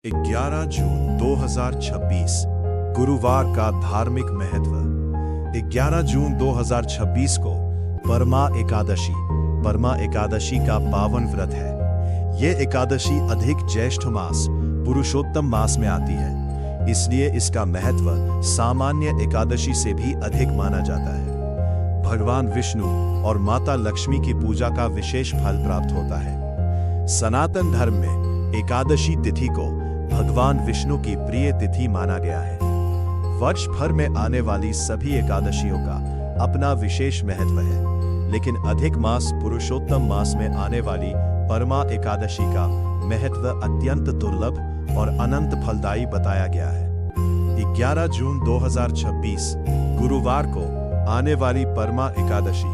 11 जून 2026 गुरुवार का धार्मिक महत्व। 11 जून 2026 को परमा एकादशी का पावन व्रत है। ये एकादशी अधिक ज्येष्ठ मास पुरुषोत्तम मास में आती है, इसलिए इसका महत्व सामान्य एकादशी से भी अधिक माना जाता है। भगवान विष्णु और माता लक्ष्मी की पूजा का विशेष फल प्राप्त होता है। सनातन धर्म में एकादशी तिथि को भगवान विष्णु की प्रिय तिथि माना गया है। वर्ष भर में आने वाली सभी एकादशियों का अपना विशेष महत्व है, लेकिन अधिक मास पुरुषोत्तम मास में आने वाली परमा एकादशी का महत्व अत्यंत दुर्लभ और अनंत फलदायी बताया गया है। 11 जून 2026 गुरुवार को आने वाली परमा एकादशी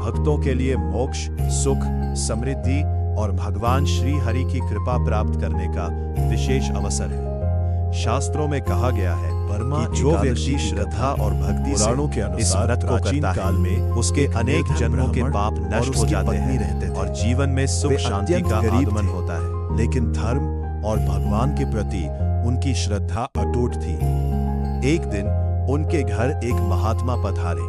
भक्तों के लिए मोक्ष, सुख, समृद्धि और भगवान श्री हरि की कृपा प्राप्त करने का विशेष अवसर है। शास्त्रों में कहा गया है कि जो व्यक्ति श्रद्धा और भक्ति से के अनुसार व्रत को करता काल में उसके अनेक जन्मों के पाप नष्ट हो जाते हैं और जीवन में सुख शांति का आगमन होता है। लेकिन धर्म और भगवान के प्रति उनकी श्रद्धा अटूट थी। एक दिन उनके घर एक महात्मा पधारे।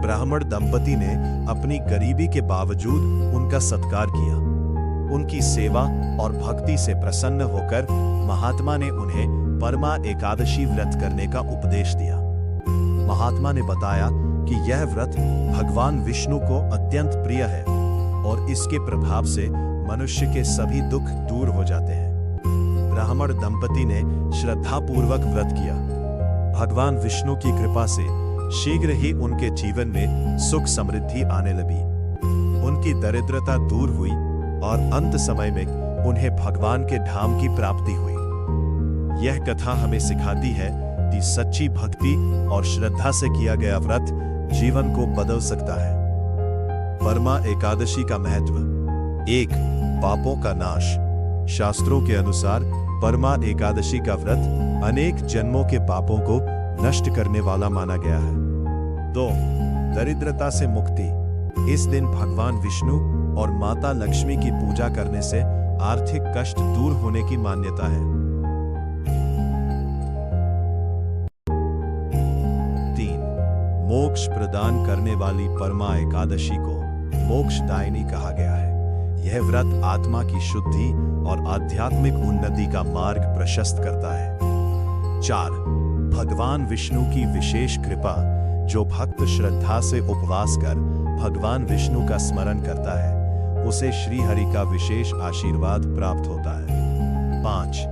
ब्राह्मण दंपति ने अपनी गरीबी के बावजूद उनका सत्कार किया। उनकी सेवा और भक्ति से प्रसन्न होकर महात्मा ने उन्हें परमा एकादशी व्रत करने का उपदेश दिया। महात्मा ने बताया कि यह व्रत भगवान विष्णु को अत्यंत प्रिय है और इसके प्रभाव से मनुष्य के सभी दुख दूर हो जाते हैं। ब्राह्मण दंपति ने श्रद्धापूर्वक व्रत किया। भगवान विष्णु की कृपा से शीघ्र ही उनके जीवन में सुख समृद्धि आने लगी। उनकी दरिद्रता दूर हुई और अंत समय में उन्हें भगवान के धाम की प्राप्ति हुई। यह कथा हमें सिखाती है कि सच्ची भक्ति और श्रद्धा से किया गया व्रत जीवन को बदल सकता है। परमा एकादशी का महत्व। 1. पापों का नाश। शास्त्रों के अनुसार परमा एकादशी का व्रत अनेक जन्मों के पापों को नष्ट करने वाला माना गया है। 2. दरिद्रता से मुक्ति। इस दिन भगवान विष्णु और माता लक्ष्मी की पूजा करने से आर्थिक कष्ट दूर होने की मान्यता है। 3. मोक्ष प्रदान करने वाली परमा एकादशी को मोक्षदायिनी कहा गया है। यह व्रत आत्मा की शुद्धि और आध्यात्मिक उन्नति का मार्ग प्रशस्त करता है। 4. भगवान विष्णु की विशेष कृपा। जो भक्त श्रद्धा से उपवास कर भगवान विष्णु का स्मरण करता है, उसे श्री हरि का विशेष आशीर्वाद प्राप्त होता है। 5.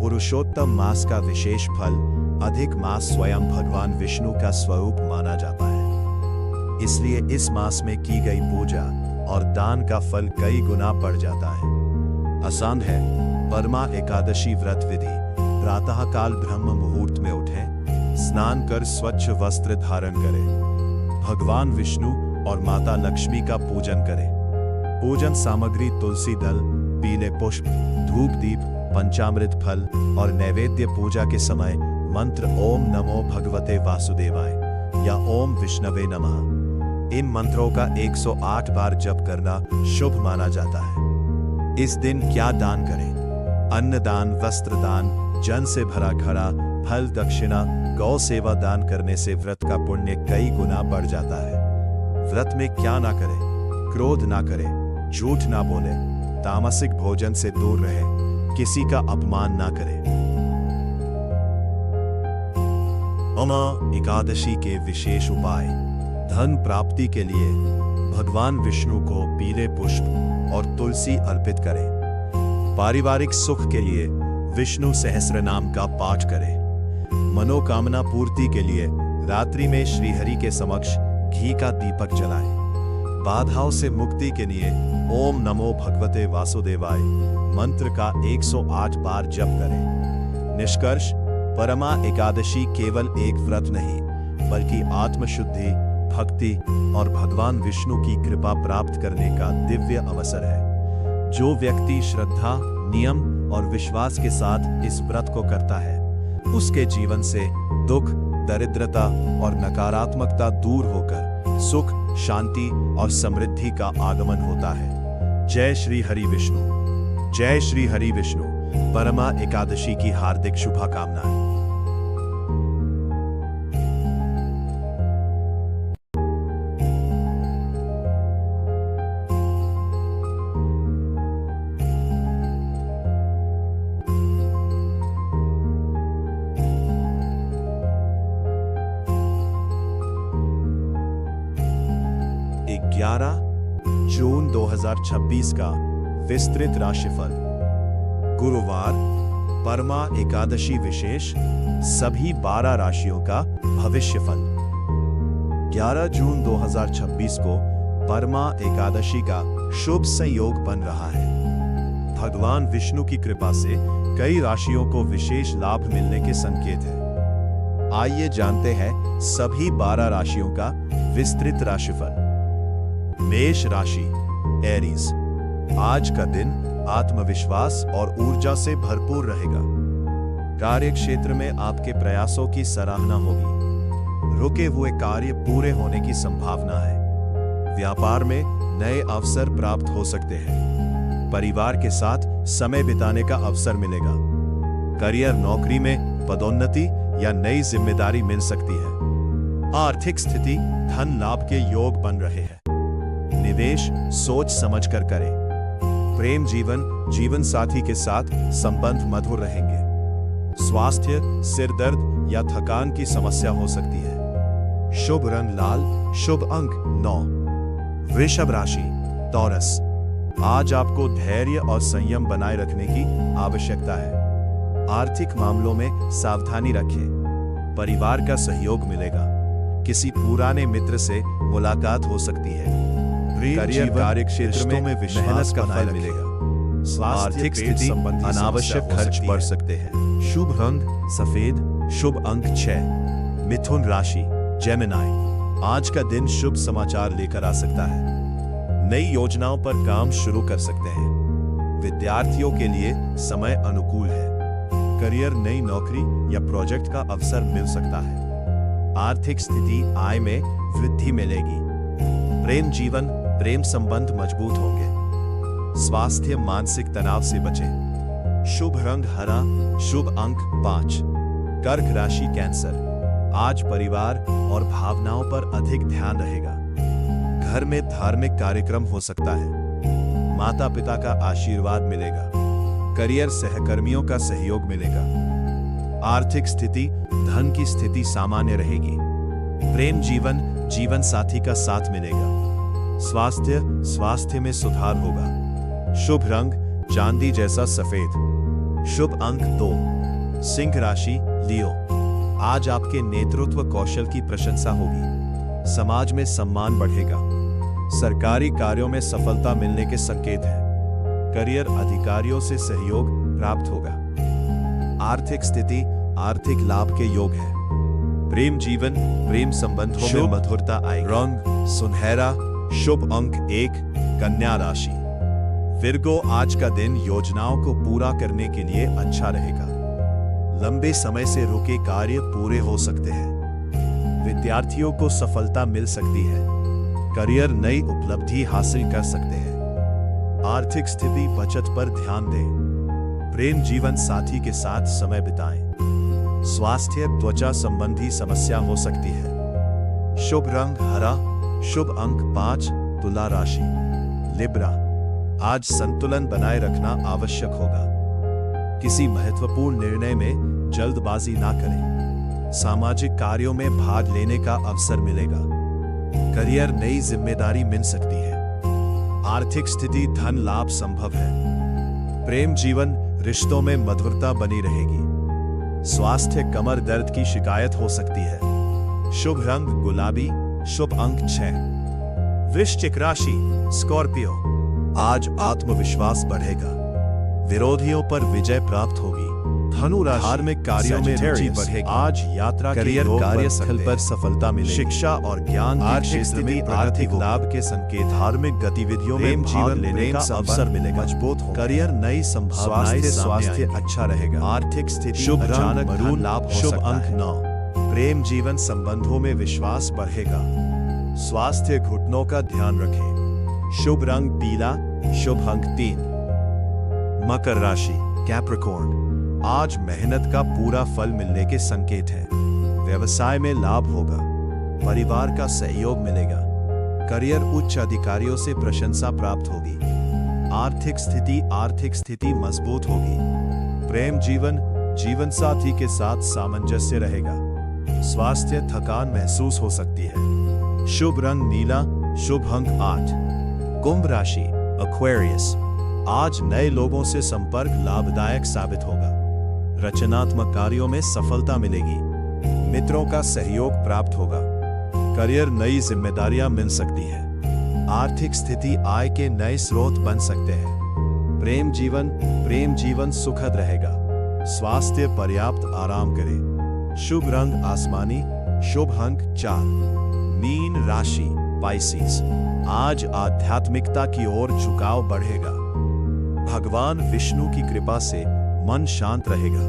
पुरुषोत्तम मास का विशेष फल। अधिक मास स्वयं भगवान विष्णु का स्वरूप माना जाता है, इसलिए इस मास में की गई पूजा और दान का फल कई गुना बढ़ जाता है। आसान है। परमा एकादशी व्रत विधि। प्रातः काल ब्रह्म मुहूर्त में उठें, स्नान कर स्वच्छ वस्त्र धारण करें, भगवान विष्णु और माता लक्ष्मी का पूजन करें। पूजन सामग्री तुलसी दल, पीले पुष्प, धूप दीप, पंचामृत फल और नैवेद्य। पूजा के समय मंत्र ओम नमो भगवते वासुदेवाय या ओम विष्णवे नमः। इन मंत्रों का 108 बार जप करना शुभ माना जाता है। इस दिन क्या दान करें? अन्नदान, वस्त्र दान, जन से भरा घड़ा, फल दक्षिणा, गौ सेवा दान करने से व्रत का पुण्य कई गुना बढ़ जाता है। व्रत में क्या ना करें? क्रोध ना करें, झूठ ना बोले, तामसिक भोजन से दूर रहे, किसी का अपमान ना करें। परमा एकादशी के विशेष उपाय। धन प्राप्ति के लिए भगवान विष्णु को पीले पुष्प और तुलसी अर्पित करें। पारिवारिक सुख के लिए विष्णु सहस्रनाम का पाठ करें। मनोकामना पूर्ति के लिए रात्रि में श्रीहरि के समक्ष घी का दीपक जलाएं। बाधाओं से मुक्ति के लिए ओम नमो भगवते वासुदेवाय मंत्र का 108 बार जप करें। निष्कर्ष, परमा एकादशी केवल एक व्रत नहीं, बल्कि आत्मशुद्धि, भक्ति और भगवान विष्णु की कृपा प्राप्त करने का दिव्य अवसर है। जो व्यक्ति श्रद्धा, नियम और विश्वास के साथ इस व्रत को करता है, उसके जीवन से दुख, दरिद्रता और नकारात्मकता दूर होकर सुख, शांति और समृद्धि का आगमन होता है। जय श्री हरि विष्णु। जय श्री हरि विष्णु। परमा एकादशी की हार्दिक शुभकामनाएं। 11 जून 2026 का विस्तृत राशिफल। गुरुवार, परमा एकादशी विशेष, सभी 12 राशियों का भविष्यफल। 11 जून 2026 को परमा एकादशी का शुभ संयोग बन रहा है। भगवान विष्णु की कृपा से कई राशियों को विशेष लाभ मिलने के संकेत हैं। आइए जानते हैं सभी 12 राशियों का विस्तृत राशिफल। मेष राशि, एरीज। आज का दिन आत्मविश्वास और ऊर्जा से भरपूर रहेगा। कार्य क्षेत्र में आपके प्रयासों की सराहना होगी। रुके हुए कार्य पूरे होने की संभावना है। व्यापार में नए अवसर प्राप्त हो सकते हैं। परिवार के साथ समय बिताने का अवसर मिलेगा। करियर, नौकरी में पदोन्नति या नई जिम्मेदारी मिल सकती है। आर्थिक स्थिति, धन लाभ के योग बन रहे हैं। निवेश सोच समझकर करें। प्रेम जीवन, जीवन साथी के साथ संबंध मधुर रहेंगे। स्वास्थ्य, सिर दर्द या थकान की समस्या हो सकती है। शुभ रंग लाल, शुभ अंक 9। वृषभ राशि, टॉरस। आज आपको धैर्य और संयम बनाए रखने की आवश्यकता है। आर्थिक मामलों में सावधानी रखें। परिवार का सहयोग मिलेगा। किसी पुराने मित्र से मुलाकात हो सकती है। करियर, कार्य क्षेत्र में मेहनत का फल मिलेगा। आर्थिक स्थिति, अनावश्यक खर्च बढ़ सकते हैं। शुभ रंग सफेद, शुभ अंक 6। मिथुन राशि, जेमिनी। आज का दिन शुभ समाचार लेकर आ सकता है। नई योजनाओं पर काम शुरू कर सकते हैं। विद्यार्थियों के लिए समय अनुकूल है। करियर, नई नौकरी या प्रोजेक्ट का अवसर मिल सकता है। आर्थिक स्थिति, आय में वृद्धि मिलेगी। प्रेम जीवन, प्रेम संबंध मजबूत होंगे। स्वास्थ्य, मानसिक तनाव से बचें। शुभ रंग हरा, शुभ अंक 5। कर्क राशि, कैंसर। आज परिवार और भावनाओं पर अधिक ध्यान रहेगा। घर में धार्मिक कार्यक्रम हो सकता है। माता पिता का आशीर्वाद मिलेगा। करियर, सहकर्मियों का सहयोग मिलेगा। आर्थिक स्थिति, धन की स्थिति सामान्य रहेगी। प्रेम जीवन, जीवन साथी का साथ मिलेगा। स्वास्थ्य में सुधार होगा। शुभ रंग चांदी जैसा सफेद। शुभ अंक 2। सिंह राशि, लियो। आज आपके नेतृत्व कौशल की प्रशंसा होगी। समाज में सम्मान बढ़ेगा। सरकारी कार्यों में सफलता मिलने के संकेत हैं। करियर, अधिकारियों से सहयोग प्राप्त होगा। आर्थिक स्थिति, आर्थिक लाभ के योग है। प्रेम जीवन, प्रेम संबंधों में मधुरता आएगी। रंग सुनहरा, शुभ अंक 1। कन्या राशि, विर्गो। आज का दिन योजनाओं को पूरा करने के लिए अच्छा रहेगा। लंबे समय से रुके कार्य पूरे हो सकते हैं। विद्यार्थियों को सफलता मिल सकती है। करियर, नई उपलब्धि हासिल कर सकते हैं। आर्थिक स्थिति, बचत पर ध्यान दें। प्रेम जीवन, साथी के साथ समय बिताएं। स्वास्थ्य, त्वचा संबंधी समस्या हो सकती है। शुभ रंग हरा, शुभ अंक 5। तुला राशि, लिब्रा। आज संतुलन बनाए रखना आवश्यक होगा। किसी महत्वपूर्ण निर्णय में जल्दबाजी ना करें। सामाजिक कार्यों में भाग लेने का अवसर मिलेगा। करियर, नई जिम्मेदारी मिल सकती है। आर्थिक स्थिति, धन लाभ संभव है। प्रेम जीवन, रिश्तों में मधुरता बनी रहेगी। स्वास्थ्य, कमर दर्द की शिकायत हो सकती है। शुभ रंग गुलाबी, शुभ अंक 6। वृश्चिक राशि, स्कॉर्पियो। आज आत्मविश्वास बढ़ेगा। विरोधियों पर विजय प्राप्त होगी। धनु राशि, धार्मिक कार्यों में रुचि बढ़ेगी। आज यात्रा, करियर, कार्यस्थल पर सफलता मिलेगी। शिक्षा और ज्ञान के क्षेत्र में आर्थिक लाभ के संकेत। धार्मिक गतिविधियों में भाग लेने का अवसर मिलेगा। मजबूत हो करियर, नई संभावनाएं। स्वास्थ्य अच्छा रहेगा। आर्थिक स्थिति, शुभ रंग मरून, लाभ शुभ अंक 9। प्रेम जीवन, संबंधों में विश्वास बढ़ेगा। स्वास्थ्य, घुटनों का ध्यान रखें। शुभ रंग पीला, शुभ अंक 3। मकर राशि, कैप्रिकॉर्न, आज मेहनत का पूरा फल मिलने के संकेत हैं। व्यवसाय में लाभ होगा, परिवार का सहयोग मिलेगा, करियर उच्च अधिकारियों से प्रशंसा प्राप्त होगी, आर्थिक स्थिति मजबूत होगी। प्रेम जीवन, जीवन साथी के साथ सामंजस्य रहेगा। स्वास्थ्य थकान महसूस हो सकती है। शुभ रंग नीला, शुभ अंक 8। कुंभ राशि एक्वेरियस, आज नए लोगों से संपर्क लाभदायक साबित होगा। रचनात्मक कार्यों में सफलता मिलेगी, मित्रों का सहयोग प्राप्त होगा, करियर नई जिम्मेदारियां मिल सकती है, आर्थिक स्थिति आय के नए स्रोत बन सकते हैं। प्रेम जीवन सुखद रहेगा, स्वास्थ्य पर्याप्त आराम करें। शुभ रंग आसमानी, शुभ अंक 4। मीन राशि पाइसेस, आज आध्यात्मिकता की ओर झुकाव बढ़ेगा, भगवान विष्णु की कृपा से मन शांत रहेगा,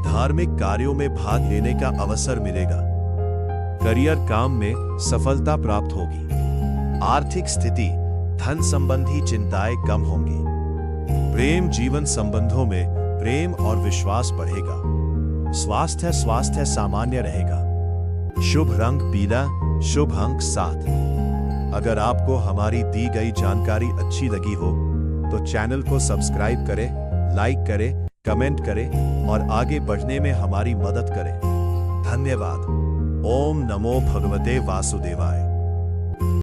धार्मिक कार्यों में भाग लेने का अवसर मिलेगा, करियर काम में सफलता प्राप्त होगी, आर्थिक स्थिति धन संबंधी चिंताएं कम होंगी। प्रेम जीवन संबंधों में प्रेम और विश्वास बढ़ेगा, स्वास्थ्य सामान्य रहेगा। शुभ रंग पीला, शुभ अंक 7। अगर आपको हमारी दी गई जानकारी अच्छी लगी हो तो चैनल को सब्सक्राइब करें, लाइक करें, कमेंट करें और आगे बढ़ने में हमारी मदद करें। धन्यवाद। ओम नमो भगवते वासुदेवाय।